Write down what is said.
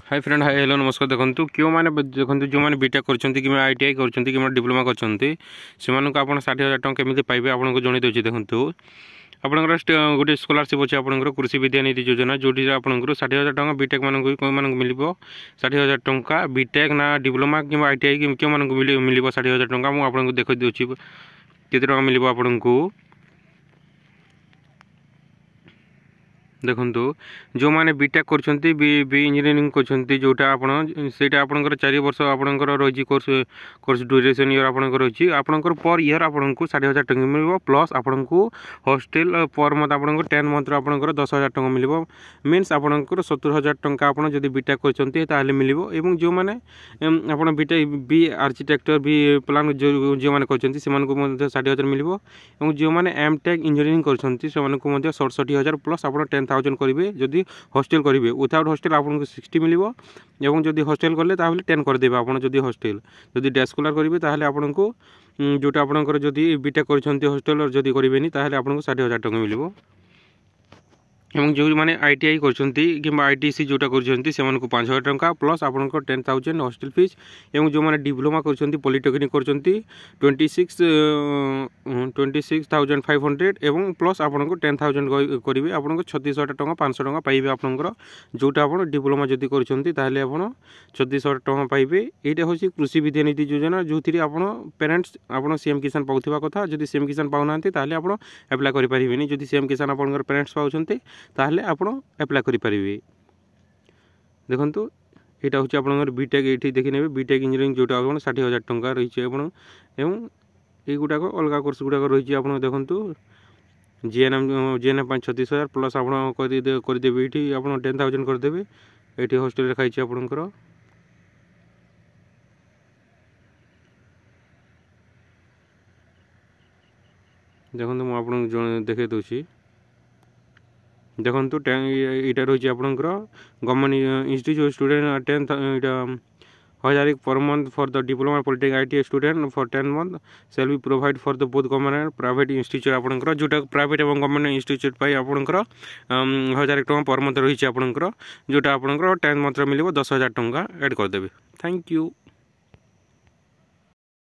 Hi friend hi hello नमस्कार। देखो क्यों मैंने देखो जो मैंने बीटेक कर आईटीआई कर डिप्लोमा कर 60,000 टଙ୍କା केमी पाइबे आपको जन दूसरी। देखो आपंकर गोटे स्कॉलरशिप अच्छे आप कृषि विद्यानिधि योजना जो आपको 60,000 टଙ୍କା बीटेक मानक मिल 60,000 टଙ୍କା बीटेक ना डिप्लोमा कि आईटीआई क्यों मानक मिल 60,000 टଙ୍କା मुझे देख दूसरी केते टଙ୍କା मिल आपको। देखो जो मैंने बीटेक कर इंजीनियरिंग कर जोटा आपटा आपंकर 4 वर्ष आपंकर रही कोर्स ड्यूरेशन ईयर आपंकर रही आपंकर पर ईयर आपको 60,000 टଙ୍କା मिल प्लस आपको हॉस्टल पर मंथ आपको 10 मंथ आपंकर 10,000 टଙ୍କା मिल मीन्स आपंकर 70,000 टଙ୍କା आप बीटेक कर मिल। जो मैंने आप BTech B architecture B plan जो मैंने कर 60,000 मिल। जो मैंने एमटेक इंजीनियरिंग कर 67,000 प्लस आप 10,000 करेंगे जदि हॉस्टल करेंगे विथआउट हॉस्टल आपको 60 मिल। जदि हॉस्टल कले 10 करदेवे आप हॉस्टल जदि डे स्कॉलर करेंगे आपको जोटा आपंकर जदि बीटेक कर हॉस्टल जदि करेंगे आपको 60,000 टଙ୍କା मिल। जो मैंने आईटीआई कर आईटीसी जोटा कर 5,000 टଙ୍କା प्लस आपको 10,000 हॉस्टल फीस। जो मैंने डिप्लोमा कर पॉलिटेक्निक कर 26,500 एवं प्लस आपको 10,000 करेंगे आपको 36,000 टଙ୍କା 500 टଙ୍କା पाइबे आपंकर जोटा आप डिप्लोमा जदि कर 36,000 टଙ୍କା पाइबे। यहाँ हूँ कृषि विद्यानिधि योजना जो थी आप पेरेन्ट्स आप सीएम किसान पाउथिबा कथा जदि सीएम किसान पाऊना आप एप्लाय करें जदि सीएम किसान आप पेरेन्ट्स पाँच ताहले आपण एप्लाय करें। देखो यहाँ हूँ आप बीटेक ये देखने बीटेक इंजीनियरिंग जोटा आप 60,000 टଙ୍କା रही है गुड़ाक अलग कोर्स गुड़ाक रही है। देखो जीएनएम 36,000 प्लस आप करदेवे ये आप 10,000 करदेवे ये हॉस्टल खाई आपंकर। देखो मुझे देखे दूसरी देखो यहाँ रही आपंकर गवर्नमेंट इंस्टीट्यूट स्टूडेंट 10,000 पर month for the diploma polytechnic ITI student for 10 month shall be provide for the both government and private institute आपंकर जोटा प्राइवेट और गवर्नमेंट इंस्टीट्यूट आपंकर 1,000 टଙ୍କା पर मंथ रही है आपंकर जोटा आपंकर 10 मंथ मिल 10,000 टଙ୍କା ऐड करदेवे। Thank you.